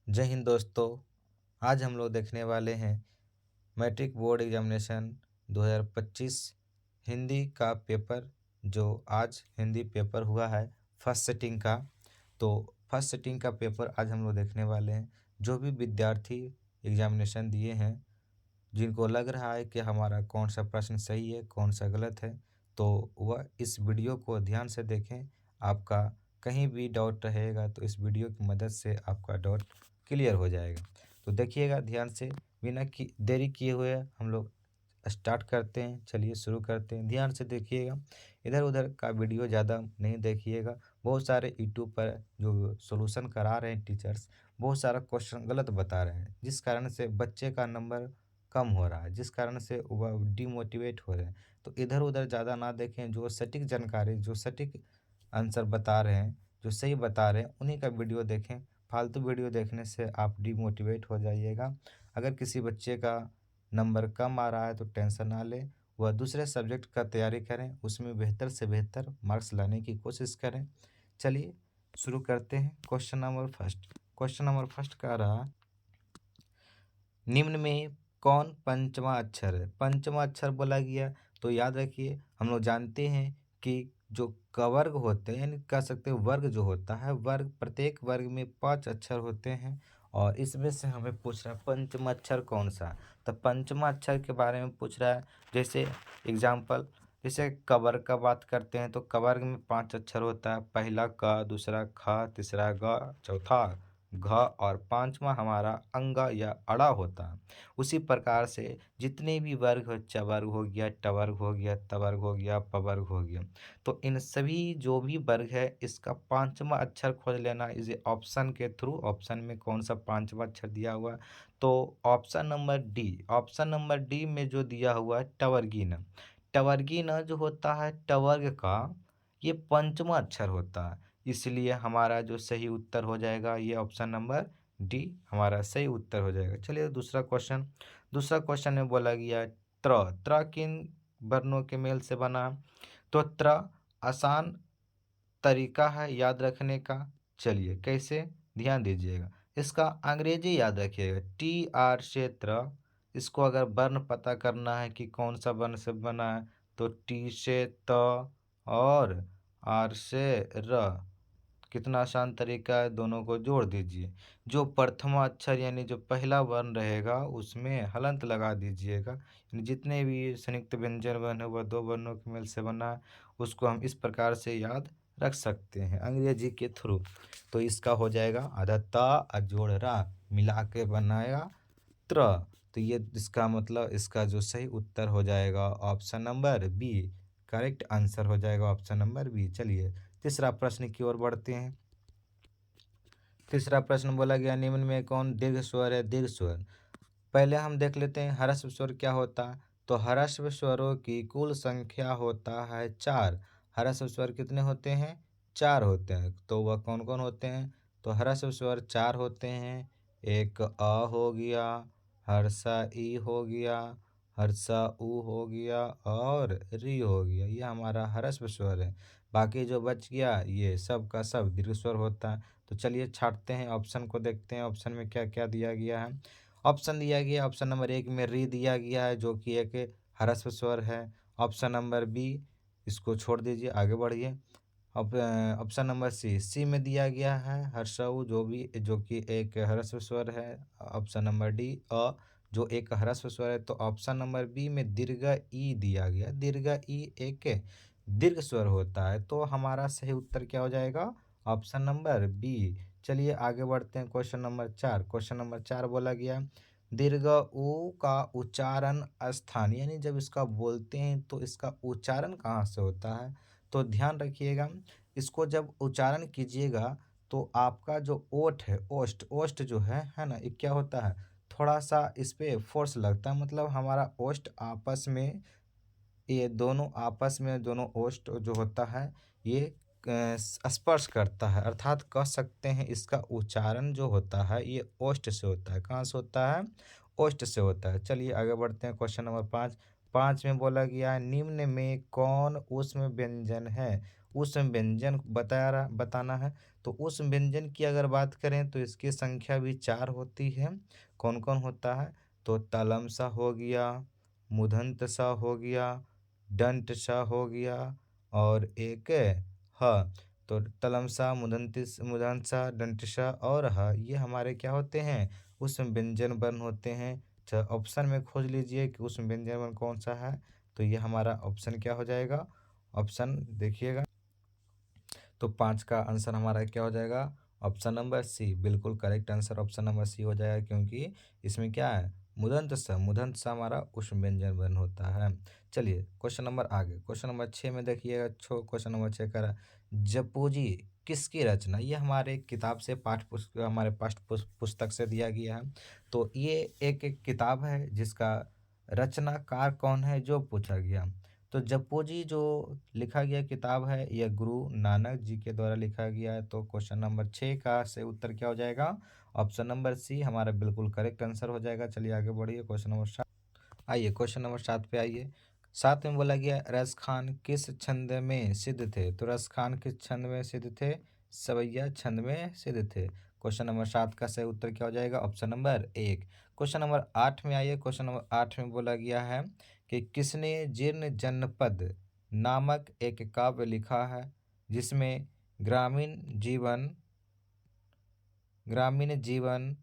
जय हिंद दोस्तों। आज हम लोग देखने वाले हैं मैट्रिक बोर्ड एग्जामिनेशन 2025 हिंदी का पेपर। जो आज हिंदी पेपर हुआ है फर्स्ट सिटिंग का। तो फर्स्ट सिटिंग का पेपर आज हम लोग देखने वाले हैं। जो भी विद्यार्थी एग्जामिनेशन दिए हैं, जिनको लग रहा है कि हमारा कौन सा प्रश्न सही है कौन सा गलत है, तो वह इस वीडियो को ध्यान से देखें। आपका कहीं भी डाउट रहेगा तो इस वीडियो की मदद से आपका डाउट क्लियर हो जाएगा। तो देखिएगा ध्यान से, बिना की देरी किए हुए हम लोग स्टार्ट करते हैं। चलिए शुरू करते हैं। ध्यान से देखिएगा, इधर उधर का वीडियो ज़्यादा नहीं देखिएगा। बहुत सारे यूट्यूब पर जो सॉल्यूशन करा रहे हैं टीचर्स, बहुत सारा क्वेश्चन गलत बता रहे हैं, जिस कारण से बच्चे का नंबर कम हो रहा है, जिस कारण से वह डिमोटिवेट हो रहे हैं। तो इधर उधर ज़्यादा ना देखें, जो सटीक जानकारी, जो सटीक आंसर बता रहे हैं, जो सही बता रहे हैं, उन्हीं का वीडियो देखें। फालतू वीडियो देखने से आप डिमोटिवेट हो जाइएगा। अगर किसी बच्चे का नंबर कम आ रहा है तो टेंशन ना लें, वह दूसरे सब्जेक्ट का तैयारी करें, उसमें बेहतर से बेहतर मार्क्स लाने की कोशिश करें। चलिए शुरू करते हैं। क्वेश्चन नंबर फर्स्ट का रहा, निम्न में कौन पंचमा अक्षर है? पंचमा अक्षर बोला गया तो याद रखिए, हम लोग जानते हैं कि जो कवर्ग होते हैं, यानी कह सकते हैं वर्ग जो होता है, वर्ग प्रत्येक वर्ग में 5 अक्षर होते हैं। और इसमें से हमें पूछ रहा है पंचमा अक्षर कौन सा। तो पंचमा अक्षर के बारे में पूछ रहा है। जैसे एग्जाम्पल, जैसे कवर्ग का बात करते हैं तो कवर्ग में 5 अक्षर होता है। पहला क, दूसरा ख, तीसरा ग, चौथा घ और पांचवा हमारा अंगा या अड़ा होता है। उसी प्रकार से जितने भी वर्ग हो, चवर्ग हो गया, टवर्ग हो गया, तवर्ग हो गया, पवर्ग हो गया, तो इन सभी जो भी वर्ग है इसका पांचवा अक्षर खोज लेना इस ऑप्शन के थ्रू। ऑप्शन में कौन सा पांचवा अक्षर दिया हुआ है? तो ऑप्शन नंबर डी में जो दिया हुआ है टवर्गीन। टवर्गीन जो होता है टवर्ग का, ये पंचमा अक्षर होता है। इसलिए हमारा जो सही उत्तर हो जाएगा ये ऑप्शन नंबर डी हमारा सही उत्तर हो जाएगा। चलिए दूसरा क्वेश्चन में बोला गया त्र। त्र किन वर्णों के मेल से बना? तो त्र आसान तरीका है याद रखने का। चलिए कैसे, ध्यान दीजिएगा। इसका अंग्रेजी याद रखिएगा, TR से त्र। इसको अगर वर्ण पता करना है कि कौन सा वर्ण से बना है, तो T से त और R से र। कितना आसान तरीका है, दोनों को जोड़ दीजिए। जो प्रथमा अक्षर यानी जो पहला वर्ण रहेगा उसमें हलंत लगा दीजिएगा। यानी जितने भी संयुक्त व्यंजन वर्ण है वह 2 वर्णों के मेल से बना है। उसको हम इस प्रकार से याद रख सकते हैं अंग्रेजी के थ्रू। तो इसका हो जाएगा आधा ता और जोड़ रा मिला के बनाएगा त्र। तो ये इसका मतलब इसका जो सही उत्तर हो जाएगा option number B. Correct answer हो जाएगा ऑप्शन नंबर बी। चलिए तीसरा प्रश्न की ओर बढ़ते हैं। तीसरा प्रश्न बोला गया, निम्न में कौन दीर्घ स्वर है? दीर्घ स्वर पहले हम देख लेते हैं। ह्रस्व स्वर क्या होता है? तो ह्रस्व स्वरों की कुल संख्या होता है 4। ह्रस्व स्वर कितने होते हैं? 4 होते हैं। तो वह कौन कौन होते हैं? तो ह्रस्व स्वर 4 होते हैं। एक अ हो गया, हर्षा ई हो गया, हर्षा ऊ हो गया और री हो गया। ये हमारा ह्रस्व स्वर है। बाकी जो बच गया ये सब का सब दीर्घ स्वर होता है। तो चलिए छाँटते हैं, ऑप्शन को देखते हैं ऑप्शन में क्या क्या दिया गया है। ऑप्शन दिया गया, ऑप्शन नंबर 1 में री दिया गया है जो कि एक ह्रस्व स्वर है। ऑप्शन नंबर बी इसको छोड़ दीजिए, आगे बढ़िए। ऑप्शन नंबर सी में दिया गया है हर्षऊ जो कि एक ह्रस्व स्वर है। ऑप्शन नंबर डी जो एक ह्रस्व स्वर है। तो ऑप्शन नंबर बी में दीर्घ ई दिया गया। दीर्घ ई एक दीर्घ स्वर होता है। तो हमारा सही उत्तर क्या हो जाएगा? Option number B. चलिए आगे बढ़ते हैं। क्वेश्चन नंबर 4 बोला गया, दीर्घ ऊ का उच्चारण स्थान, यानी जब इसका बोलते हैं तो इसका उच्चारण कहाँ से होता है? तो ध्यान रखिएगा, इसको जब उच्चारण कीजिएगा तो आपका जो ओठ है, ओष्ठ जो है ना, ये क्या होता है? थोड़ा सा इस पे फोर्स लगता है। मतलब हमारा ओष्ठ आपस में, ये दोनों आपस में, दोनों ओष्ठ जो होता है ये स्पर्श करता है। अर्थात कह सकते हैं इसका उच्चारण जो होता है ये ओष्ठ से होता है। कहाँ से होता है? ओष्ठ से होता है। चलिए आगे बढ़ते हैं। क्वेश्चन नंबर 5 में बोला गया है, निम्न में कौन ऊष्म व्यंजन है? ऊष्म व्यंजन बताना है। तो उस व्यंजन की अगर बात करें तो इसकी संख्या भी 4 होती है। कौन-कौन होता है? तो तलमसा हो गया, मूर्धन्य हो गया, दंत हो गया और एक ह। तो तलमसा, मूर्धन्य, दंत और ह ये हमारे क्या होते हैं? उस व्यंजन वर्ण होते हैं। अच्छा, ऑप्शन में खोज लीजिए कि उस व्यंजन वर्ण कौन-सा है? तो ये हमारा ऑप्शन क्या हो जाएगा? ऑप्शन देखिएगा। तो 5 का आंसर हमारा क्या हो जाएगा? ऑप्शन नंबर सी, बिल्कुल correct answer option number C हो जाएगा, क्योंकि इसमें क्या है? मुदंत स हमारा उष्म व्यंजन वर्ण होता है। चलिए क्वेश्चन नंबर आगे, क्वेश्चन नंबर 6 में देखिएगा। क्वेश्चन नंबर 6 कह रहा है, जपूजी किसकी रचना? ये हमारे किताब से हमारे पाठ्य पुस्तक से दिया गया है। तो ये एक किताब है जिसका रचनाकार कौन है जो पूछा गया। तो जप्पू जो लिखा गया किताब है यह गुरु नानक जी के द्वारा लिखा गया है। तो क्वेश्चन नंबर 6 का से उत्तर क्या हो जाएगा? ऑप्शन नंबर सी हमारा बिल्कुल करेक्ट आंसर हो जाएगा। चलिए आगे बढ़िए, क्वेश्चन नंबर 7। आइए क्वेश्चन नंबर 7 पे आइए। 7 में बोला गया, रस खान किस छंद में सिद्ध थे? तो रस खान किस छंद में सिद्ध थे? सवैया छंद में सिद्ध थे। क्वेश्चन नंबर 7 का सही उत्तर क्या हो जाएगा? Option number 1। क्वेश्चन नंबर 8 में आइए। क्वेश्चन नंबर 8 में बोला गया है कि किसने जीर्ण जनपद नामक एक काव्य लिखा है जिसमें ग्रामीण जीवन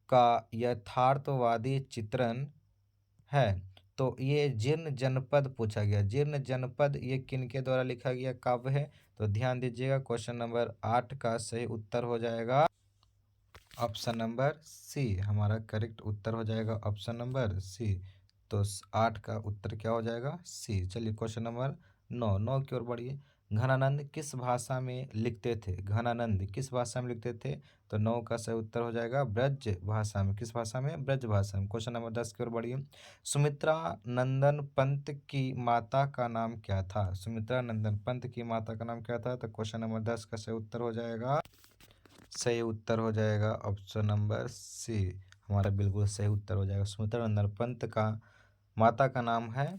का यथार्थवादी चित्रण है। तो ये जीर्ण जनपद पूछा गया। जीर्ण जनपद ये किनके द्वारा लिखा गया काव्य है? तो ध्यान दीजिएगा, क्वेश्चन नंबर 8 का सही उत्तर हो जाएगा ऑप्शन नंबर सी। हमारा करेक्ट उत्तर हो जाएगा ऑप्शन नंबर सी। तो 8 का उत्तर क्या हो जाएगा? सी। चलिए क्वेश्चन नंबर 9 की ओर बढ़िए। घनानंद किस भाषा में लिखते थे? घनानंद किस भाषा में लिखते थे? तो 9 का सही उत्तर हो जाएगा ब्रज भाषा में। किस भाषा में? ब्रज भाषा में। क्वेश्चन नंबर 10 की ओर बढ़िए। सुमित्रा नंदन पंत की माता का नाम क्या था? सुमित्रा नंदन पंत की माता का नाम क्या था? तो क्वेश्चन नंबर 10 का सही उत्तर हो जाएगा, सही उत्तर हो जाएगा ऑप्शन नंबर सी। हमारा बिल्कुल सही उत्तर हो जाएगा। सुमित्रा नंदन पंत का माता का नाम है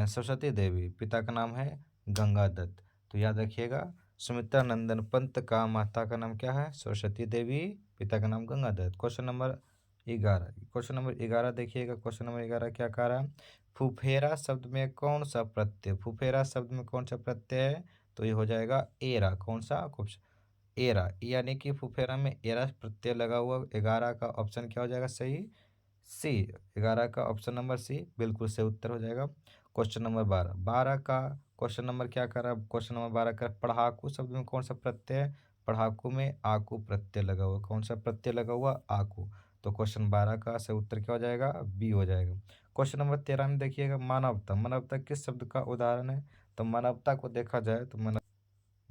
सरस्वती देवी, पिता का नाम है गंगा दत्त। तो याद रखिएगा, सुमित्रा नंदन पंत का माता का नाम क्या है? सरस्वती देवी, पिता का नाम Ganga Datt. Question number 11। Question number 11 देखिएगा। क्वेश्चन नंबर 11 क्या कह रहा है? फुफेरा शब्द में कौन सा प्रत्यय? फुफेरा शब्द में कौन सा प्रत्यय है? तो ये हो जाएगा एरा। कौन सा? एरा, यानी कि फुफेरा में एरा प्रत्यय लगा हुआ। 11 का ऑप्शन क्या हो जाएगा सही? सी। 11 का ऑप्शन नंबर सी बिल्कुल सही उत्तर हो जाएगा। Question number 12। 12 का क्वेश्चन नंबर क्या कर रहा है? क्वेश्चन नंबर 12 का पढ़ाकू शब्द में कौन सा प्रत्यय है? पढ़ाकू में आकू प्रत्यय लगा हुआ। कौन सा प्रत्यय लगा हुआ? आकू। तो क्वेश्चन 12 का सही उत्तर क्या हो जाएगा? बी हो जाएगा। क्वेश्चन नंबर 13 में देखिएगा, मानवता। मानवता किस शब्द का उदाहरण है? तो मानवता को देखा जाए तो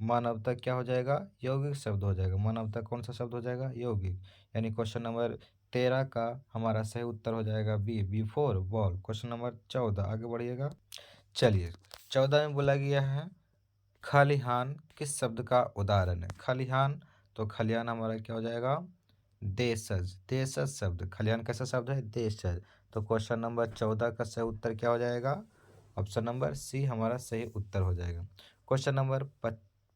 मानवता क्या हो जाएगा? यौगिक शब्द हो जाएगा। मानवता कौन सा शब्द हो जाएगा? यौगिक। यानी क्वेश्चन नंबर 13 का हमारा सही उत्तर हो जाएगा B, before ball. Question number 14 आगे बढ़िएगा। चलिए 14 में बोला गया है, खलिहान किस शब्द का उदाहरण है? खलिहान, तो खलिहान हमारा क्या हो जाएगा? देशज। देशज शब्द। खलिहान कैसा शब्द है? देशज। तो क्वेश्चन नंबर 14 का सही उत्तर क्या हो जाएगा? ऑप्शन नंबर सी हमारा सही उत्तर हो जाएगा। Question number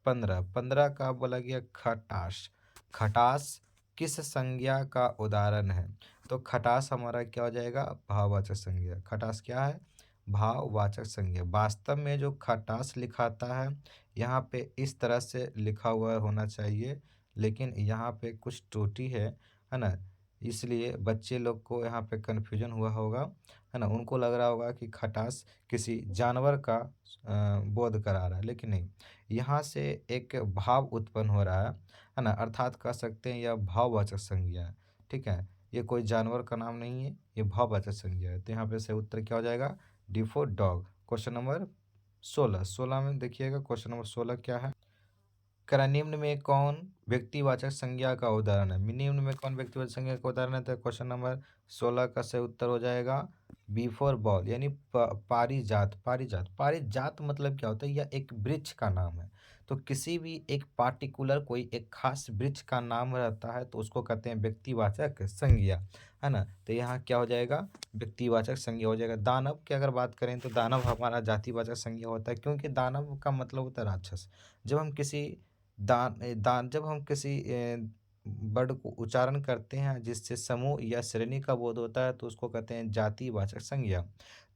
15। 15 का बोला गया, खटास। खटास किस संज्ञा का उदाहरण है? तो खटास हमारा क्या हो जाएगा? भाववाचक संज्ञा। खटास क्या है? भाववाचक संज्ञा। वास्तव में जो खटास लिखाता है यहाँ पे इस तरह से लिखा हुआ होना चाहिए, लेकिन यहाँ पे कुछ त्रुटि है ना, इसलिए बच्चे लोग को यहाँ पे कन्फ्यूजन हुआ होगा, है ना। उनको लग रहा होगा कि खटास किसी जानवर का बोध करा रहा है, लेकिन नहीं, यहाँ से एक भाव उत्पन्न हो रहा है ना, अर्थात कह सकते हैं यह भाववाचक संज्ञा है। ठीक है, ये कोई जानवर का नाम नहीं है, ये भाववाचक संज्ञा है। तो यहाँ पे सही उत्तर क्या हो जाएगा? D for dog. Question number 16। 16 में देखिएगा, क्वेश्चन नंबर 16 क्या है? करा, निम्न में कौन व्यक्तिवाचक संज्ञा का उदाहरण है? निम्न में कौन व्यक्तिवाचक संज्ञा का उदाहरण है? तो क्वेश्चन नंबर 16 का सही उत्तर हो जाएगा बिफोर बॉल, यानी पारिजात। पारिजात, पारिजात मतलब क्या होता है? यह एक वृक्ष का नाम है। तो किसी भी एक पार्टिकुलर कोई एक खास वृक्ष का नाम रहता है तो उसको कहते हैं व्यक्तिवाचक संज्ञा, है ना। तो यहाँ क्या हो जाएगा? व्यक्तिवाचक संज्ञा हो जाएगा। दानव की अगर बात करें तो दानव हमारा जातिवाचक संज्ञा होता है, क्योंकि दानव का मतलब होता है राक्षस। जब हम किसी दान दान जब हम किसी वर्ड को उच्चारण करते हैं जिससे समूह या श्रेणी का बोध होता है तो उसको कहते हैं जातिवाचक संज्ञा।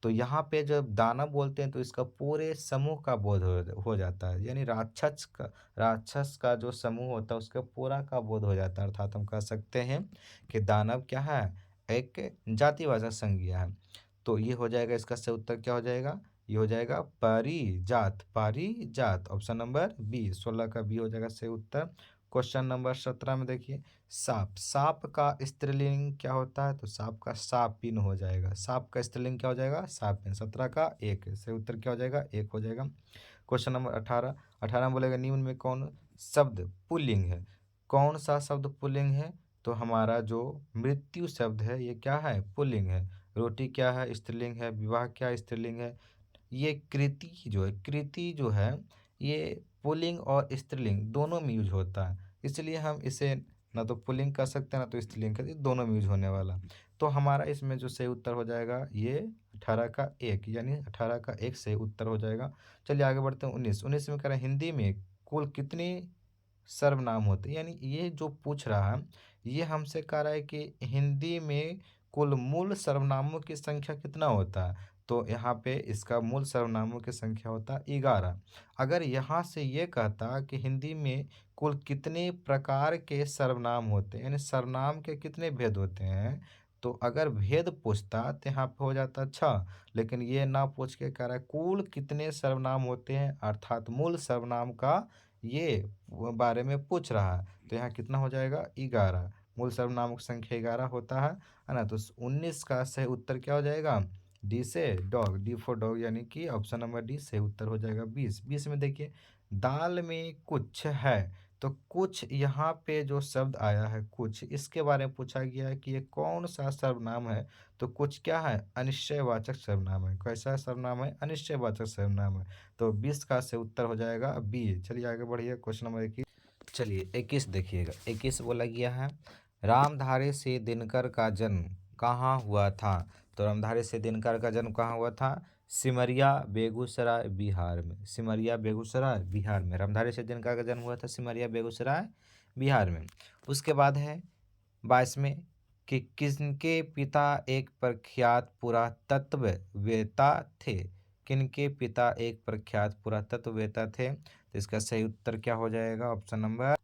तो यहाँ पे जब दानव बोलते हैं तो इसका पूरे समूह का बोध हो जाता है, यानी राक्षस का जो समूह होता है उसका पूरा का बोध हो जाता है। अर्थात हम कह सकते हैं कि दानव क्या है, एक जातिवाचक संज्ञा है। तो ये हो जाएगा, इसका सही उत्तर क्या हो जाएगा, ये हो जाएगा पारिजात। पारिजात ऑप्शन नंबर बी, 16 का बी हो जाएगा सही उत्तर। क्वेश्चन नंबर 17 में देखिए, सांप, सांप का स्त्रीलिंग क्या होता है, तो सांप का सापिन हो जाएगा। सांप का स्त्रीलिंग क्या हो जाएगा, सापिन। 17 का एक, सही उत्तर क्या हो जाएगा, एक हो जाएगा। क्वेश्चन नंबर 18, 18 में बोलेगा निम्न में कौन शब्द पुल्लिंग है। कौन सा शब्द पुल्लिंग है, तो हमारा जो मृत्यु शब्द है ये क्या है, पुल्लिंग है। रोटी क्या है, स्त्रीलिंग है। विवाह क्या स्त्रीलिंग है। ये कृति जो है ये पुल्लिंग और स्त्रीलिंग दोनों में यूज होता है, इसलिए हम इसे ना तो पुल्लिंग कर सकते हैं ना तो स्त्रीलिंग कर सकते हैं, दोनों में यूज होने वाला। तो हमारा इसमें जो सही उत्तर हो जाएगा ये 18 का एक, यानी 18 का एक सही उत्तर हो जाएगा। चलिए आगे बढ़ते हैं। 19 में कह रहे हैं हिंदी में कुल कितने सर्वनाम होते हैं, यानी ये जो पूछ रहा है ये हमसे कह रहा है कि हिंदी में कुल मूल सर्वनामों की संख्या कितना होता है। तो यहाँ पे इसका मूल सर्वनामों की संख्या होता है 11। अगर यहाँ से ये कहता कि हिंदी में कुल कितने प्रकार के सर्वनाम होते हैं, यानी सर्वनाम के कितने भेद होते हैं, तो अगर भेद पूछता तो यहाँ पे हो जाता छः। लेकिन ये ना पूछ के कह रहा है कुल कितने सर्वनाम होते हैं, अर्थात मूल सर्वनाम का ये बारे में पूछ रहा है। तो यहाँ कितना हो जाएगा, 11। मूल सर्वनामों की संख्या 11 होता है ना। तो 19 का सही उत्तर क्या हो जाएगा, डी से डॉग, डी फॉर डॉग, यानी कि ऑप्शन नंबर डी सही उत्तर हो जाएगा। 20 में देखिए दाल में कुछ है, तो कुछ यहाँ पे जो शब्द आया है कुछ, इसके बारे में पूछा गया है कि ये कौन सा सर्वनाम है। तो कुछ क्या है, अनिश्चयवाचक सर्वनाम है। कैसा सर्वनाम है, अनिश्चयवाचक सर्वनाम है। तो 20 का सही उत्तर हो जाएगा बी। चलिए आगे बढ़िए, क्वेश्चन नंबर 21। चलिए 21 देखिएगा, 21 बोला गया है रामधारी से दिनकर का जन्म कहाँ हुआ था। तो रामधारी से दिनकर का जन्म कहाँ हुआ था, सिमरिया बेगूसराय बिहार में। सिमरिया बेगूसराय बिहार में रामधारी से दिनकर का जन्म हुआ था, सिमरिया बेगूसराय बिहार में। उसके बाद है 22 में कि किनके पिता एक प्रख्यात पुरातत्ववेत्ता थे। किनके पिता एक प्रख्यात पुरातत्ववेत्ता थे, तो इसका सही उत्तर क्या हो जाएगा, ऑप्शन नंबर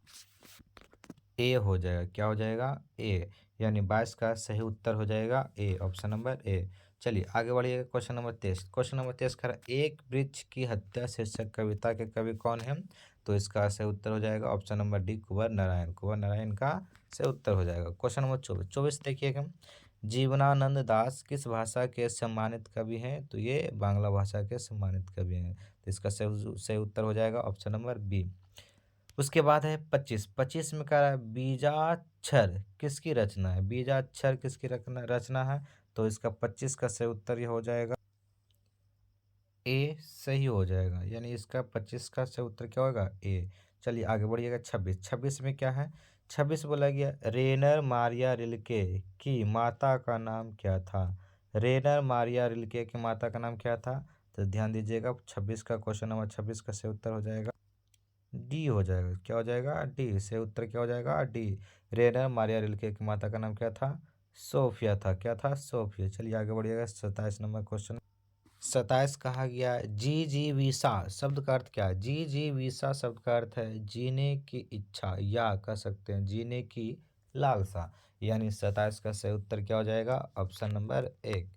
ए हो जाएगा। क्या हो जाएगा, ए, यानी 22 का सही उत्तर हो जाएगा ए, ऑप्शन नंबर ए। चलिए आगे बढ़िएगा, क्वेश्चन नंबर 23। क्वेश्चन नंबर 23 कर एक वृक्ष की हत्या शीर्षक कविता के कवि कौन है। तो इसका सही उत्तर हो जाएगा ऑप्शन नंबर डी, कुंवर नारायण। कुंवर नारायण का सही उत्तर हो जाएगा। क्वेश्चन नंबर 24, 24 देखिएगा जीवनानंद दास किस भाषा के सम्मानित कवि हैं। तो ये बांग्ला भाषा के सम्मानित कवि हैं। तो इसका सही उत्तर हो जाएगा ऑप्शन नंबर बी। उसके बाद है 25, 25 में कह रहा है बीजाक्षर किसकी रचना है। बीजाक्षर किसकी रचना है, तो इसका 25 का सही उत्तर ये हो जाएगा ए, सही हो जाएगा, यानी इसका 25 का सही उत्तर क्या होगा, ए। चलिए आगे बढ़िएगा। 26, 26 में क्या है, 26 बोला गया रेनर मारिया रिल्के की माता का नाम क्या था। रेनर मारिया रिल्के की माता का नाम क्या था, तो ध्यान दीजिएगा 26 का क्वेश्चन नंबर 26 का सही उत्तर हो जाएगा डी हो जाएगा। क्या हो जाएगा, डी से उत्तर क्या हो जाएगा, डी। रेनर मारिया रिल्के की माता का नाम क्या था, सोफिया था। क्या था, सोफिया। चलिए आगे बढ़िएगा। 27 नंबर क्वेश्चन। 27 कहा गया जी जी वीसा शब्द का अर्थ क्या है। जी जी वीसा शब्द का अर्थ है जीने की इच्छा, या कह सकते हैं जीने की लालसा, यानी 27 का सही उत्तर क्या हो जाएगा, ऑप्शन नंबर एक।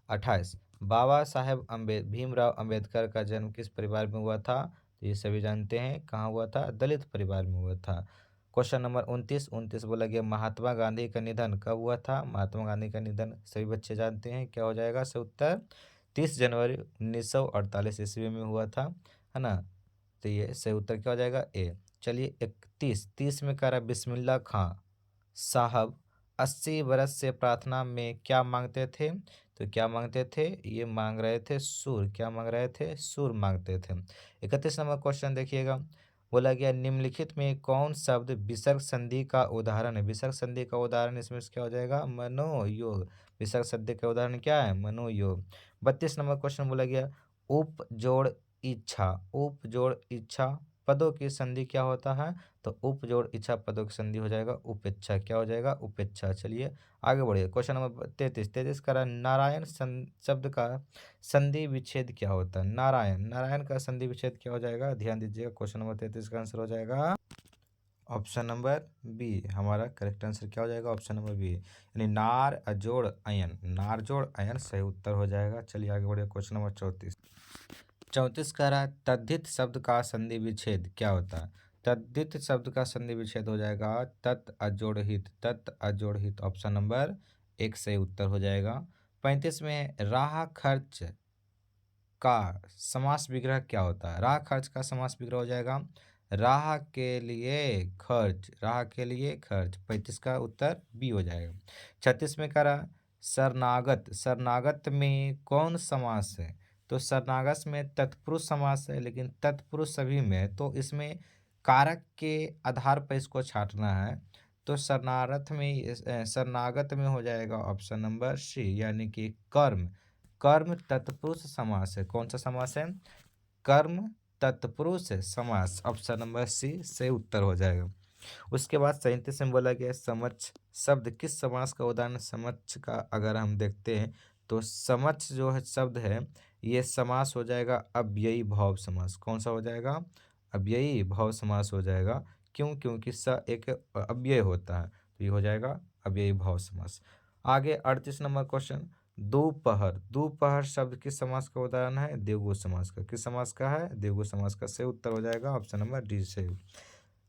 28 बाबा साहेब भीमराव अंबेडकर का जन्म किस परिवार में हुआ था। तो ये सभी जानते हैं कहाँ हुआ था, दलित परिवार में हुआ था। क्वेश्चन नंबर 29, 29 बोला गया महात्मा गांधी का निधन कब हुआ था। महात्मा गांधी का निधन सभी बच्चे जानते हैं, क्या हो जाएगा सही उत्तर 30 जनवरी 1948 ईस्वी में हुआ था, है ना। तो ये सही उत्तर क्या हो जाएगा, ए। चलिए 31, 30 में कह रहा है बिस्मिल्लाह खां साहब 80 बरस से प्रार्थना में क्या मांगते थे। तो क्या मांगते थे, ये मांग रहे थे सूर। क्या मांग रहे थे, सूर मांगते थे। 31 नंबर क्वेश्चन देखिएगा, बोला गया निम्नलिखित में कौन शब्द विसर्ग संधि का उदाहरण है। विसर्ग संधि का उदाहरण इसमें क्या हो जाएगा, मनोयोग। विसर्ग संधि का उदाहरण क्या है, मनोयोग। 32 नंबर क्वेश्चन बोला गया उप जोड़ इच्छा, उप जोड़ इच्छा पदों की संधि क्या होता है? तो उप जोड़ इच्छा पदों की संधि हो जाएगा उपेक्षा। क्या हो जाएगा? उपेक्षा। चलिए आगे बढ़िए। क्वेश्चन नंबर 33 का नारायण शब्द का संधि विच्छेद क्या होता है? नारायण, नारायण का संधि विच्छेद क्या हो जाएगा? ध्यान दीजिएगा, क्वेश्चन नंबर 33 का आंसर हो जाएगा ऑप्शन नंबर बी। हमारा करेक्ट आंसर क्या हो जाएगा? ऑप्शन नंबर बी, यानी नार अजोड़ अयन, नार जोड़ अयन सही उत्तर हो जाएगा। चलिए आगे बढ़िए। क्वेश्चन नंबर 34 कह रहा है तद्धित शब्द का संधि विच्छेद क्या होता है? तद्धित शब्द का संधि विच्छेद हो जाएगा तत् अजोड़ हित, तत् अजोड़ हित। ऑप्शन नंबर एक सही उत्तर हो जाएगा। 35 में राह खर्च का समास विग्रह क्या होता है? राह खर्च का समास विग्रह हो जाएगा राह के लिए खर्च, राह के लिए खर्च। 35 का उत्तर बी हो जाएगा। 36 में करा शरणागत, शरणागत में कौन समास है? तो शरणागत में तत्पुरुष समास है, लेकिन तत्पुरुष सभी में, तो इसमें कारक के आधार पर इसको छांटना है। तो शरणागत में शरणागत में हो जाएगा ऑप्शन नंबर सी, यानी कि कर्म, कर्म तत्पुरुष समास है। कौन सा समास है? कर्म तत्पुरुष समास। ऑप्शन नंबर सी से उत्तर हो जाएगा। उसके बाद 37 में बोला गया समक्ष शब्द किस समास का उदाहरण? समक्ष का अगर हम देखते हैं तो समक्ष जो है शब्द है ये समास हो जाएगा अव्ययी भाव समास। कौन सा हो जाएगा? अव्ययी भाव समास हो जाएगा। क्यों? क्योंकि स एक अव्यय होता है, तो ये हो जाएगा अव्ययी भाव समास। आगे 38 नंबर क्वेश्चन, दोपहर, दोपहर शब्द किस समास का उदाहरण है? द्विगु समास का। किस समास का है? द्विगु समास का। सही उत्तर हो जाएगा ऑप्शन नंबर डी से।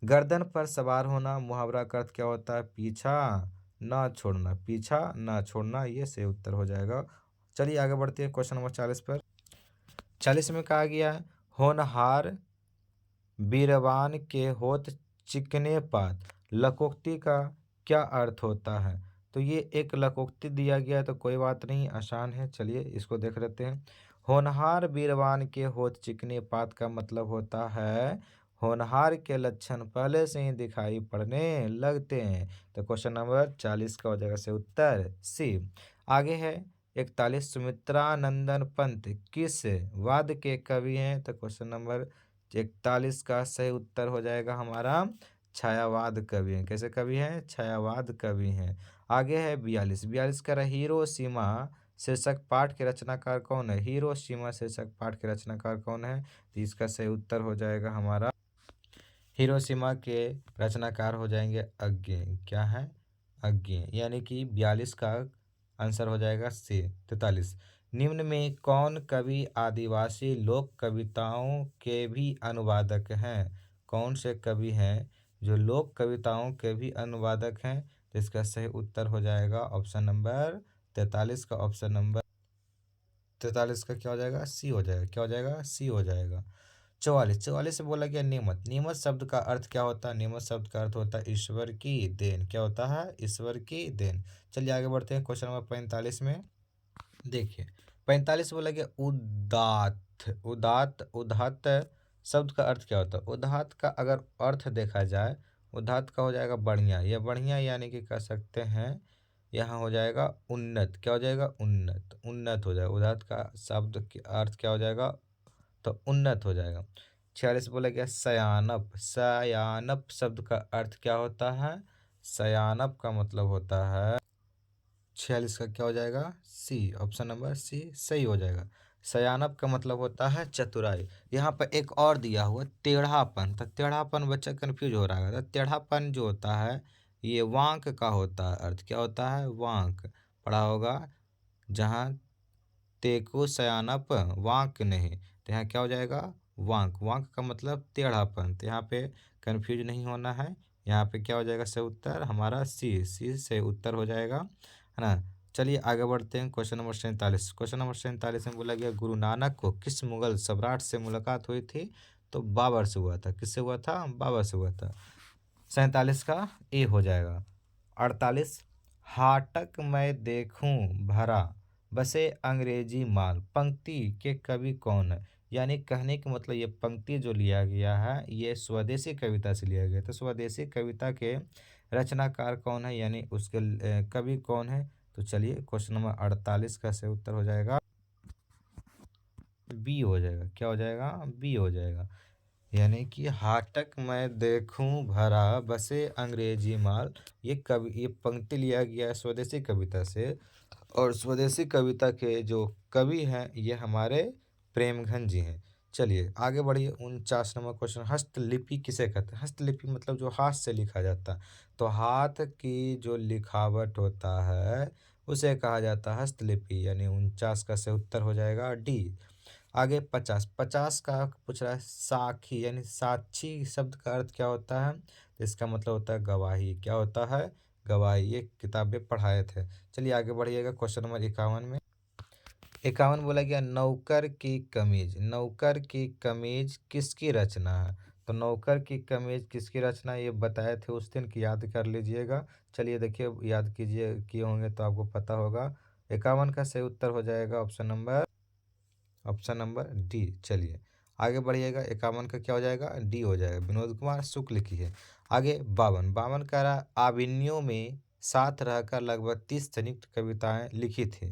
गर्दन पर सवार होना मुहावरा का अर्थ क्या होता है? पीछा न छोड़ना, पीछा न छोड़ना, ये सही उत्तर हो जाएगा। चलिए आगे बढ़ते हैं क्वेश्चन नंबर 40 पर। 40 में कहा गया है होनहार बीरवान के होत चिकने पात, लकोक्ति का क्या अर्थ होता है? तो ये एक लकोक्ति दिया गया है, तो कोई बात नहीं, आसान है। चलिए इसको देख लेते हैं। होनहार बीरवान के होत चिकने पात का मतलब होता है होनहार के लक्षण पहले से ही दिखाई पड़ने लगते हैं। तो क्वेश्चन नंबर 40 का हो जाएगा से उत्तर सी। आगे है 41 सुमित्रानंदन पंत किस वाद के कवि हैं? तो क्वेश्चन नंबर 41 का सही उत्तर हो जाएगा हमारा छायावाद कवि हैं। कैसे कवि हैं? छायावाद कवि हैं। आगे है 42 का हिरोशिमा शीर्षक पाठ के रचनाकार कौन है? हिरोशिमा शीर्षक पाठ के रचनाकार कौन है? तो इसका सही उत्तर हो जाएगा हमारा हिरोशिमा के रचनाकार हो जाएंगे अज्ञे। क्या है? अज्ञे, यानी कि 42 का आंसर हो जाएगा सी। 43 निम्न में कौन कवि आदिवासी लोक कविताओं के भी अनुवादक हैं? कौन से कवि हैं जो लोक कविताओं के भी अनुवादक हैं? तो इसका सही उत्तर हो जाएगा ऑप्शन नंबर 43 का। ऑप्शन नंबर 43 का क्या हो जाएगा? सी हो जाएगा। क्या हो जाएगा? सी हो जाएगा। 44 से बोला गया नियमत, नियमत शब्द का अर्थ क्या होता है? नियमत शब्द का अर्थ होता है ईश्वर की देन। क्या होता है? ईश्वर की देन। चलिए आगे बढ़ते हैं क्वेश्चन नंबर 45 में। देखिए 45 बोला गया उदात्त, उदात्त, उदात्त शब्द का अर्थ क्या होता है? उदात्त का अगर अर्थ देखा जाए, उदात्त का हो जाएगा बढ़िया। यह बढ़िया यानी कि कह सकते हैं यहाँ हो जाएगा उन्नत। क्या हो जाएगा? उन्नत, उन्नत हो जाएगा। उदात्त का शब्द के अर्थ क्या हो जाएगा? तो उन्नत हो जाएगा। 46 बोला गया सयानप, सयानप शब्द का अर्थ क्या होता है? सयानप का मतलब होता है 46 का क्या हो जाएगा? सी। ऑप्शन नंबर सी सही हो जाएगा। सयानप का मतलब होता है चतुराई। यहाँ पर एक और दिया हुआ टेढ़ापन, तो टेढ़ापन बच्चा कंफ्यूज हो रहा है। तो टेढ़ापन जो होता है ये वांक का होता है। अर्थ क्या होता है? वांक। पढ़ा होगा जहाँ तेको सयानप वांक नहीं, तो यहाँ क्या हो जाएगा? वांक। वांक का मतलब टेढ़ापन। तो यहाँ पे कंफ्यूज नहीं होना है। यहाँ पे क्या हो जाएगा? सही उत्तर हमारा सी, सी से उत्तर हो जाएगा, है ना। चलिए आगे बढ़ते हैं क्वेश्चन नंबर 47। क्वेश्चन नंबर 47 में बोला गया गुरु नानक को किस मुगल सम्राट से मुलाकात हुई थी? तो बाबर से हुआ था। किससे हुआ था? बाबर से हुआ था। 47 का ए हो जाएगा। 48 हाटक मैं देखूं भरा बसे अंग्रेजी माल, पंक्ति के कवि कौन है? यानी कहने का मतलब ये पंक्ति जो लिया गया है ये स्वदेशी कविता से लिया गया। तो स्वदेशी कविता के रचनाकार कौन है, यानी उसके कवि कौन है? तो चलिए क्वेश्चन नंबर 48 का सही उत्तर हो जाएगा बी हो जाएगा। क्या हो जाएगा? बी हो जाएगा। यानी कि हाटक मैं देखूं भरा बसे अंग्रेजी माल। ये पंक्ति लिया गया है स्वदेशी कविता से। और स्वदेशी कविता के जो कवि हैं ये हमारे प्रेमघन जी हैं। चलिए आगे बढ़िए। 49 नंबर क्वेश्चन, हस्तलिपि किसे कहते हैं? हस्तलिपि मतलब जो हाथ से लिखा जाता है। तो हाथ की जो लिखावट होता है उसे कहा जाता है हस्तलिपि। यानी 49 का सही उत्तर हो जाएगा डी। आगे 50, 50 का पूछ रहा है साखी यानी साक्षी शब्द का अर्थ क्या होता है? तो इसका मतलब होता है गवाही। क्या होता है? गवाही। ये किताबें पढ़ाए थे। चलिए आगे बढ़िएगा क्वेश्चन नंबर 51 में। 51 बोला गया नौकर की कमीज। नौकर की कमीज किसकी रचना है? तो नौकर की कमीज किसकी रचना ये बताए थे उस दिन की, याद कर लीजिएगा। चलिए देखिए याद कीजिए, किए होंगे तो आपको पता होगा। 51 का सही उत्तर हो जाएगा ऑप्शन नंबर डी। चलिए आगे बढ़िएगा। 51 का क्या हो जाएगा? डी हो जाएगा। विनोद कुमार शुक्ल की है। आगे 52, 52 कह रहा आविनियों में साथ रहकर लगभग 30 संयुक्त कविताएं लिखी थी,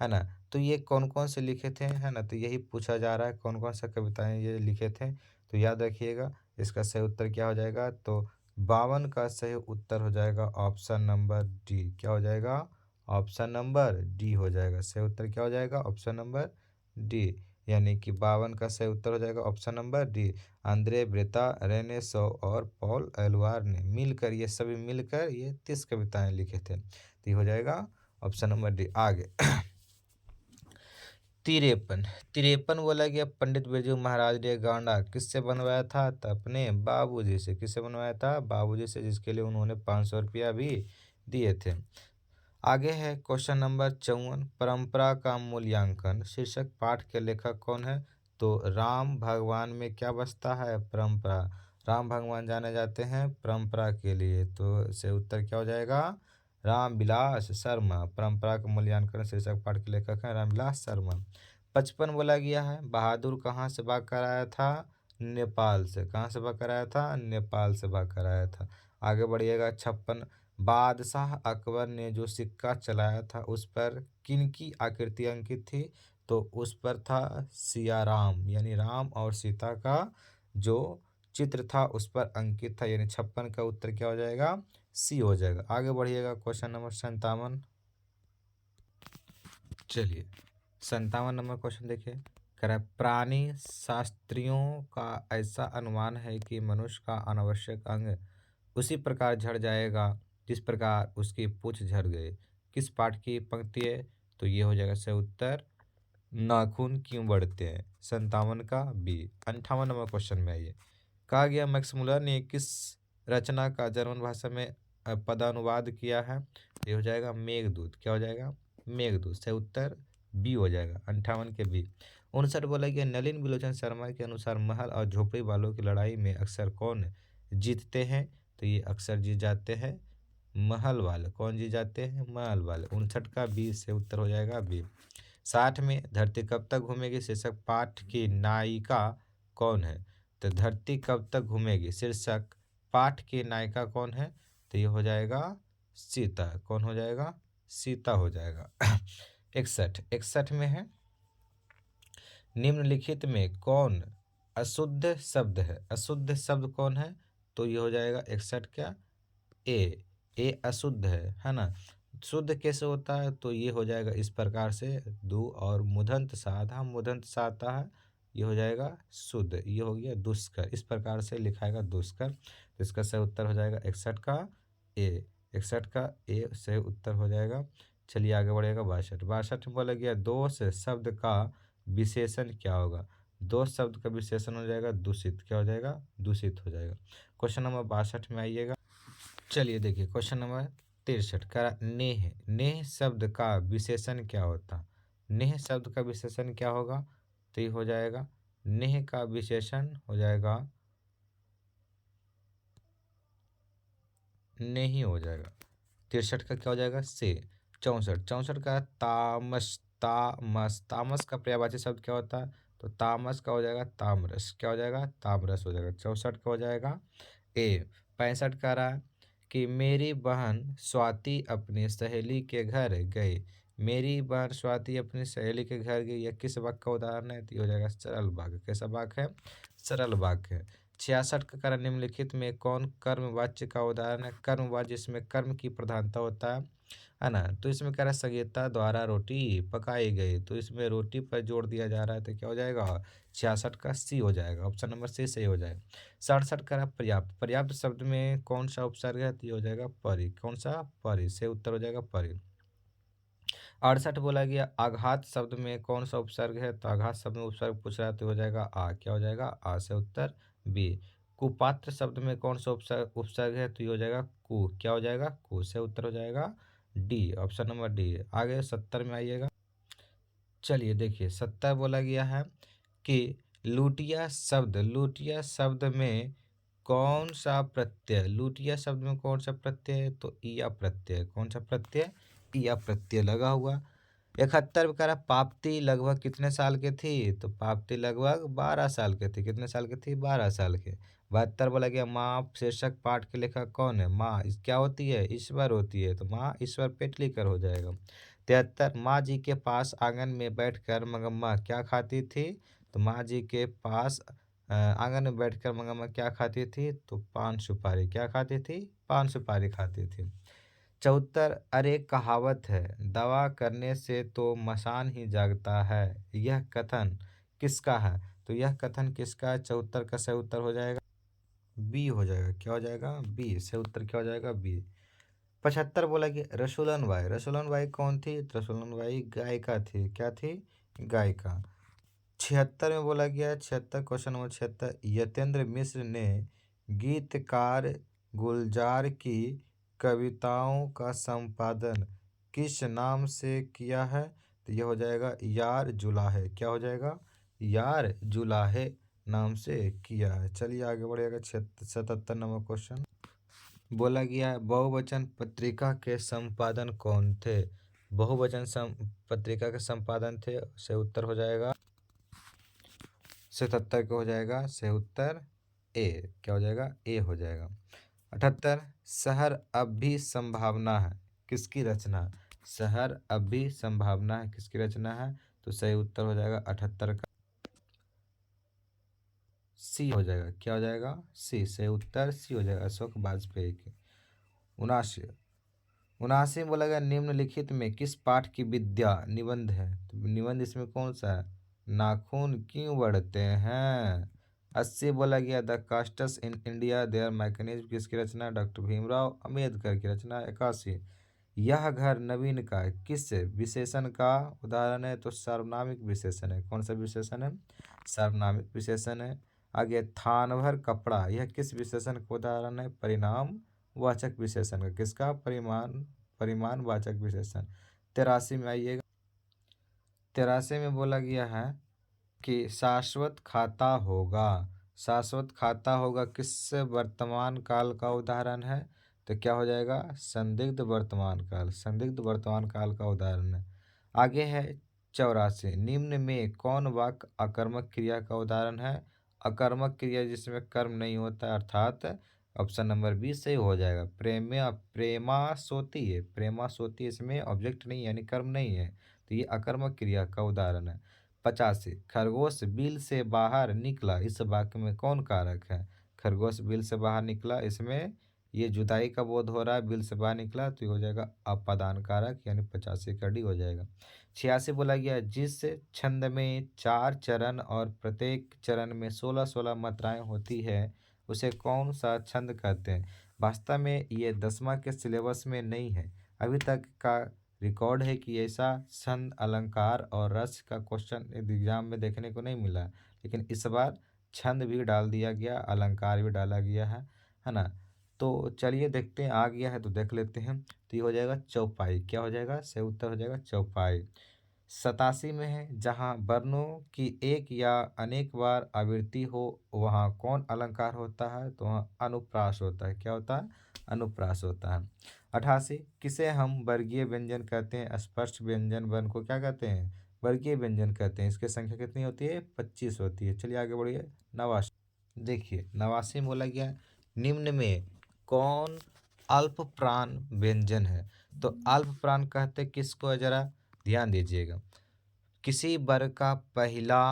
है ना। तो ये कौन कौन से लिखे थे, है ना। तो यही पूछा जा रहा है कौन कौन सा कविताएं ये लिखे थे। तो याद रखिएगा इसका सही उत्तर क्या हो जाएगा। तो 52 का सही उत्तर हो जाएगा ऑप्शन नंबर डी। क्या हो जाएगा? ऑप्शन नंबर डी हो जाएगा। सही उत्तर क्या हो जाएगा? Option number D. यानी कि 52 का सही उत्तर हो जाएगा option number D. Andure ब्रेता, Renee सो और पॉल एलवार ने मिलकर, ये सभी मिलकर ये 30 कविताएं लिखे थे। तो ये हो जाएगा ऑप्शन नंबर डी। आगे 53, 53 बोला गया पंडित बिरजू महाराज ने गांडा किससे बनवाया था? तो अपने बाबूजी से। किससे बनवाया था? बाबूजी से, जिसके लिए उन्होंने 500 रुपया भी दिए थे। आगे है क्वेश्चन नंबर 54, परंपरा का मूल्यांकन शीर्षक पाठ के लेखक कौन है? तो राम भगवान में क्या बसता है? परंपरा। राम भगवान जाने जाते हैं परंपरा के लिए। तो इससे उत्तर क्या हो जाएगा? रामविलास शर्मा। परंपरा का मूल्यांकन शीर्षक पाठ के लेखक हैं रामविलास शर्मा। 55 बोला गया है बहादुर कहाँ से भाग कर आया था? नेपाल से। कहाँ से भाग कर आया था? नेपाल से भाग कर आया था। आगे बढ़िएगा 56, बादशाह अकबर ने जो सिक्का चलाया था उस पर किनकी आकृति अंकित थी? तो उस पर था सिया राम, यानी राम और सीता का जो चित्र था उस पर अंकित था। यानी 56 का उत्तर क्या हो जाएगा? सी हो जाएगा। आगे बढ़िएगा क्वेश्चन नंबर 57। चलिए 57 नंबर क्वेश्चन देखिए। कह रहा है प्राणी शास्त्रियों का ऐसा अनुमान है कि मनुष्य का अनावश्यक अंग उसी प्रकार झड़ जाएगा जिस प्रकार उसकी पूंछ झड़ गई। किस पाठ की पंक्ति है? तो ये हो जाएगा सही उत्तर नाखून क्यों बढ़ते हैं। 57 का बी। 58 नंबर क्वेश्चन में आइए। कहा गया मैक्स मुलर ने किस रचना का जर्मन भाषा में पदानुवाद किया है? ये हो जाएगा मेघदूत। क्या हो जाएगा? मेघदूत। सही उत्तर बी हो जाएगा 58 के बी। 59 बोला गया नलिन बिलोचन शर्मा के अनुसार महल और झोपड़ी वालों की लड़ाई में अक्सर कौन जीतते हैं? तो ये अक्सर जीत जाते हैं महल वाले। कौन जीत जाते हैं? महल वाले। 59 का बी से उत्तर हो जाएगा बी। 60 में धरती कब तक घूमेगी शीर्षक पाठ की नायिका कौन है? तो धरती कब तक घूमेगी शीर्षक पाठ की नायिका कौन है? तो ये हो जाएगा सीता। कौन हो जाएगा? सीता हो जाएगा। 61, 61 में है निम्नलिखित में कौन अशुद्ध शब्द है? अशुद्ध शब्द कौन है? तो ये हो जाएगा 61 क्या? ए अशुद्ध है ना। शुद्ध कैसे होता है? तो ये हो जाएगा इस प्रकार से, दु और मुदंत साधा, मुदंत सा आता है, ये हो जाएगा शुद्ध। ये हो गया दुष्कर, इस प्रकार से लिखाएगा दुष्कर। तो इसका सही उत्तर हो जाएगा 61 का ए। 61 का ए सही उत्तर हो जाएगा। चलिए आगे बढ़ेगा 62, 62 में बोला गया दोष शब्द का विशेषण क्या होगा? दोष शब्द का विशेषण हो जाएगा दूषित। क्या हो जाएगा? दूषित हो जाएगा। क्वेश्चन नंबर 62 में आइएगा। चलिए देखिए क्वेश्चन नंबर 63 का नेह। नेह शब्द का विशेषण क्या होता? नेह शब्द का विशेषण क्या होगा? तो ये हो जाएगा नेह का विशेषण हो जाएगा नहीं हो जाएगा। 63 का क्या हो जाएगा? से। 64, 64 का तामस। तामस, तामस का पर्यायवाची शब्द क्या होता है? तो तामस का हो जाएगा तामरस। क्या हो जाएगा? तामरस हो जाएगा। 64 का हो जाएगा ए। 65 का रहा कि मेरी बहन स्वाति अपनी सहेली के घर गई। मेरी बहन स्वाति अपनी सहेली के घर गई, यह किस वाक्य का उदाहरण है? तो ये हो जाएगा सरल वाक्य। कैसा वाक्य है? सरल वाक्य है। 66 का कारण निम्नलिखित में कौन कर्मवाच्य का उदाहरण है? कर्मवाच्य जिसमें कर्म की प्रधानता होता है ना? तो इसमें कह रहा है संगीता द्वारा रोटी पकाई गई, तो इसमें रोटी पर जोर दिया जा रहा है, तो क्या हो जाएगा? 66 का सी हो जाएगा, ऑप्शन नंबर सी सही हो जाएगा। 67 कह रहा है पर्याप्त, पर्याप्त शब्द में कौन सा उपसर्ग है? तो ये हो जाएगा परि, कौन सा? परि, से उत्तर हो जाएगा परि। 68 बोला गया आघात शब्द में कौन सा उपसर्ग है? तो आघात शब्द में उपसर्ग पूछ रहा है, तो हो जाएगा आ, क्या हो जाएगा? आ, से उत्तर बी। कुपात्र शब्द में कौन सा उपसर्ग है? तो ये हो जाएगा कु, क्या हो जाएगा? कु, से उत्तर हो जाएगा डी, ऑप्शन नंबर डी। आगे 70 में आइएगा। चलिए देखिए 70 बोला गया है कि लुटिया शब्द में कौन सा प्रत्यय, लुटिया शब्द में कौन सा प्रत्यय है? तो ईया प्रत्यय, कौन सा प्रत्यय? ईया प्रत्यय लगा हुआ। 71 में कह रहा पाप्ती लगभग कितने साल के थी? तो पाप्ती लगभग 12 साल के थी, कितने साल की थी? 12 साल के। 72 बोला गया माँ शीर्षक पाठ के लेखक कौन है? माँ क्या होती है? ईश्वर होती है, तो माँ ईश्वर पेटलीकर हो जाएगा। 73 माँ जी के पास आंगन में बैठकर मंगम्मा क्या खाती थी? तो माँ जी के पास आंगन में बैठकर मंगम्मा क्या खाती थी? तो पान सुपारी, क्या खाती थी? पान सुपारी खाती थी। 74 अरे कहावत है दवा करने से तो मसान ही जागता है, यह कथन किसका है? तो यह कथन किसका है? 74 का सही उत्तर हो जाएगा बी हो जाएगा, क्या हो जाएगा? बी, से उत्तर क्या हो जाएगा? बी। 75 बोला कि रसूलन बाई कौन थी? तो रसूलन बाई गायिका थी, क्या थी? गायिका। 76 में बोला गया 76 क्वेश्चन नंबर 76 यतेंद्र मिश्र ने गीतकार गुलजार की कविताओं का संपादन किस नाम से किया है? तो यह हो जाएगा यार जुलाहे, क्या हो जाएगा? यार जुलाहे नाम से किया है। चलिए आगे बढ़िएगा। 77 नंबर क्वेश्चन बोला गया है बहुवचन पत्रिका के संपादन कौन थे? बहुवचन पत्रिका के संपादन थे, से उत्तर हो जाएगा 77 का हो जाएगा से उत्तर ए, क्या हो जाएगा? ए हो जाएगा। 78 शहर अब भी संभावना है किसकी रचना? शहर अब भी संभावना है किसकी रचना है? तो सही उत्तर हो जाएगा 78 का सी हो जाएगा, क्या हो जाएगा? सी, से उत्तर सी हो जाएगा अशोक वाजपेयी की। 79 में बोला गया निम्नलिखित में किस पाठ की विद्या निबंध है? तो निबंध इसमें कौन सा है? नाखून क्यों बढ़ते हैं। 80 बोला गया the castus in India there mechanism किसकी रचना? डॉक्टर भीमराव अंबेडकर की रचना। 81 यह घर नवीन का किस विशेषण का उदाहरण है? तो सार्वनामिक विशेषण है, कौन सा विशेषण है? सार्वनामिक विशेषण है। आगे थान भर कपड़ा यह किस विशेषण का उदाहरण है? परिणाम वाचक विशेषण का, किसका? परिमाण वाचक विशेषण। 83 में आइएगा। 83 में बोला गया है कि शाश्वत खाता होगा किस वर्तमान काल का उदाहरण है? तो क्या हो जाएगा? संदिग्ध वर्तमान काल का उदाहरण है। आगे है 84 निम्न में कौन वाक्य अकर्मक क्रिया का उदाहरण है? अकर्मक क्रिया जिसमें कर्म नहीं होता अर्थात ऑप्शन नंबर बी सही हो जाएगा। प्रेमा सोती इसमें ऑब्जेक्ट नहीं है यानी कर्म नहीं है, तो ये अकर्मक क्रिया का उदाहरण है। 85 खरगोश बिल से बाहर निकला इस वाक्य में कौन कारक है? खरगोश बिल से बाहर निकला, इसमें ये जुदाई का बोध हो रहा है, बिल से बाहर निकला, तो ये हो जाएगा अपादान कारक यानी 85 का डी हो जाएगा। 86 बोला गया जिस छंद में 4 चरण और प्रत्येक चरण में 16-16 मात्राएं होती है उसे कौन सा छंद कहते हैं? वास्तव में ये 10वां के सिलेबस में नहीं है, अभी तक का रिकॉर्ड है कि ऐसा छंद अलंकार और रस का क्वेश्चन एग्जाम में देखने को नहीं मिला, लेकिन इस बार छंद भी डाल दिया गया, अलंकार भी डाला गया है ना। तो चलिए देखते हैं, आ गया है तो देख लेते हैं। तो ये हो जाएगा चौपाई, क्या हो जाएगा? सही उत्तर हो जाएगा चौपाई। 87 में है जहाँ वर्णों की एक या अनेक बार आवृत्ति हो वहाँ कौन अलंकार होता है? तो वहाँ अनुप्रास होता है, क्या होता है? अनुप्रास होता है। 88 किसे हम वर्गीय व्यंजन कहते हैं? स्पष्ट व्यंजन वर्ण को क्या कहते हैं? वर्गीय व्यंजन कहते हैं। इसकी संख्या कितनी होती है? 25 होती है। चलिए आगे बढ़िए। 89 देखिए 89 में बोला गया निम्न में कौन अल्प प्राण व्यंजन है? तो अल्प प्राण कहते किसको है? जरा ध्यान दीजिएगा। किसी वर्ग का पहला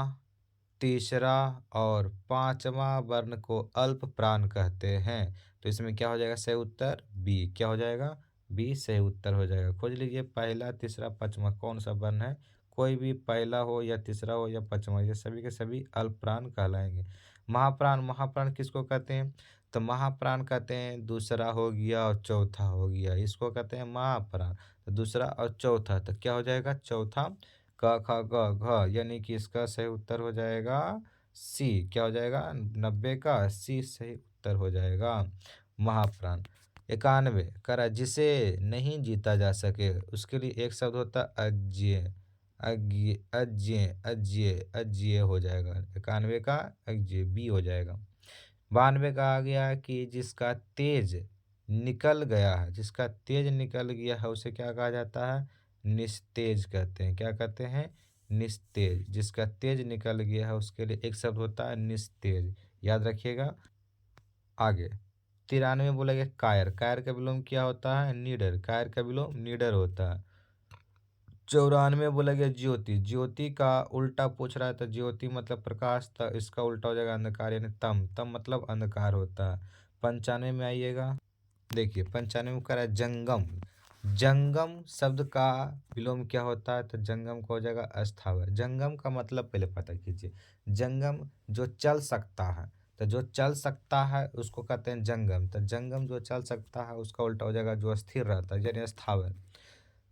तीसरा और पांचवा वर्ण को अल्प प्राण कहते हैं। तो इसमें क्या हो जाएगा सही उत्तर बी। क्या हो जाएगा बी सही उत्तर हो जाएगा। खोज लीजिए पहला तीसरा पांचवा कौन सा वर्ण है। कोई भी पहला हो या तीसरा हो या पांचवा, ये सभी के सभी अल्प प्राण कहलाएंगे। महाप्राण, महाप्राण किसको कहते हैं। तो महाप्राण कहते हैं दूसरा हो गया और चौथा हो गया, इसको कहते हैं महाप्राण। तो दूसरा और चौथा, तो क्या हो जाएगा चौथा क ख ग घ, यानी कि इसका सही उत्तर हो जाएगा सी। क्या हो जाएगा 90 का सी सही उत्तर हो जाएगा महाप्राण। 91 करा जिसे नहीं जीता जा सके उसके लिए एक शब्द होता है अज्ञेय। अज्ञेय अज्ञेय अज्ञेय अज्ञेय हो जाएगा 91 का अज्ञेय बी हो जाएगा। 92 का आ गया कि जिसका तेज निकल गया है, जिसका तेज निकल गया है उसे क्या कहा जाता है निस्तेज कहते हैं। क्या कहते हैं निस्तेज। जिसका तेज निकल गया है उसके लिए एक शब्द होता है निस्तेज, याद रखिएगा। आगे 93 बोला गया कायर। कायर का विलोम क्या होता है निडर। कायर का विलोम निडर होता है। 94 बोला गया ज्योति। ज्योति का उल्टा पूछ रहा है तो ज्योति मतलब प्रकाश, तो इसका उल्टा हो जाएगा अंधकार, यानी तम। तम मतलब अंधकार होता है। 95 में आइएगा, देखिए 95 में कह रहा है जंगम। जंगम शब्द का विलोम क्या होता है तो जंगम को हो जाएगा अस्थावर। जंगम का मतलब पहले पता कीजिए। जंगम जो चल सकता है, तो जो चल सकता है उसको कहते हैं जंगम। तो जंगम जो चल सकता है उसका उल्टा हो जाएगा जो स्थिर रहता है यानी स्थावर।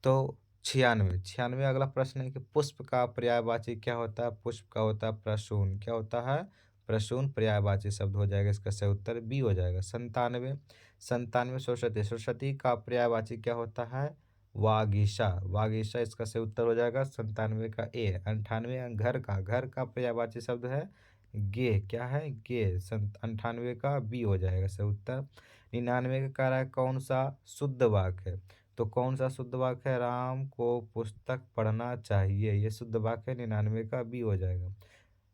तो 96, 96 अगला प्रश्न है कि पुष्प का पर्यायवाची क्या होता है। पुष्प का होता है प्रसून। क्या होता है प्रसून पर्यायवाची शब्द हो जाएगा, इसका सही उत्तर बी हो जाएगा। 97, 97 सरस्वती। सरस्वती का पर्यायवाची क्या होता है वागीशा। वागीशा इसका सही उत्तर हो जाएगा 97 का ए। 98 घर का। घर का पर्यायवाची शब्द है गे। क्या है गे। 98 का बी हो जाएगा सही उत्तर। 99 का कह रहा है कौन सा शुद्ध वाक्य है। तो कौन सा शुद्ध वाक्य है राम को पुस्तक पढ़ना चाहिए, ये शुद्ध वाक्य 99 का बी हो जाएगा।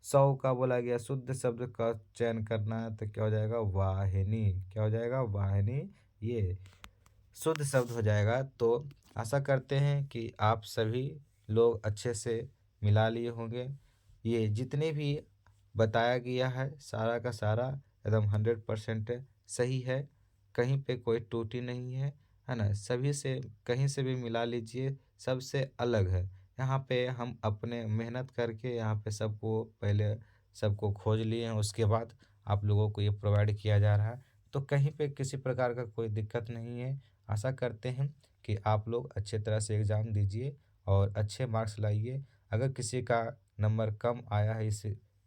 100 का बोला गया शुद्ध शब्द का चयन करना है तो क्या हो जाएगा वाहिनी। क्या हो जाएगा वाहिनी, ये शुद्ध शब्द हो जाएगा। तो आशा करते हैं कि आप सभी लोग अच्छे से मिला लिए होंगे। ये जितने भी बताया गया है सारा का सारा एकदम 100% सही है, कहीं पे कोई त्रुटि नहीं है ना। सभी से कहीं से भी मिला लीजिए, सबसे अलग है। यहाँ पे हम अपने मेहनत करके यहाँ पे सबको पहले सबको खोज लिए हैं, उसके बाद आप लोगों को ये प्रोवाइड किया जा रहा है। तो कहीं पे किसी प्रकार का कोई दिक्कत नहीं है। आशा करते हैं कि आप लोग अच्छे तरह से एग्ज़ाम दीजिए और अच्छे मार्क्स लाइए। अगर किसी का नंबर कम आया है इस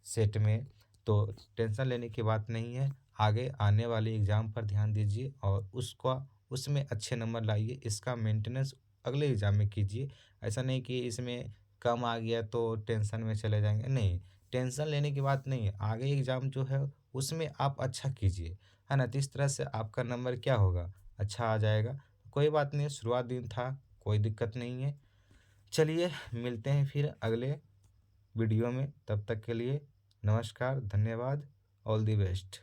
सेट में तो टेंशन लेने की बात नहीं है। आगे आने वाले एग्ज़ाम पर ध्यान दीजिए और उसका उसमें अच्छे नंबर लाइए। इसका मेंटेनेंस अगले एग्ज़ाम में कीजिए। ऐसा नहीं कि इसमें कम आ गया तो टेंशन में चले जाएंगे, नहीं, टेंशन लेने की बात नहीं है। आगे एग्ज़ाम जो है उसमें आप अच्छा कीजिए, है ना। तो इस तरह से आपका नंबर क्या होगा अच्छा आ जाएगा। कोई बात नहीं, शुरुआत दिन था, कोई दिक्कत नहीं है। चलिए मिलते हैं फिर अगले वीडियो में, तब तक के लिए नमस्कार, धन्यवाद, ऑल द बेस्ट।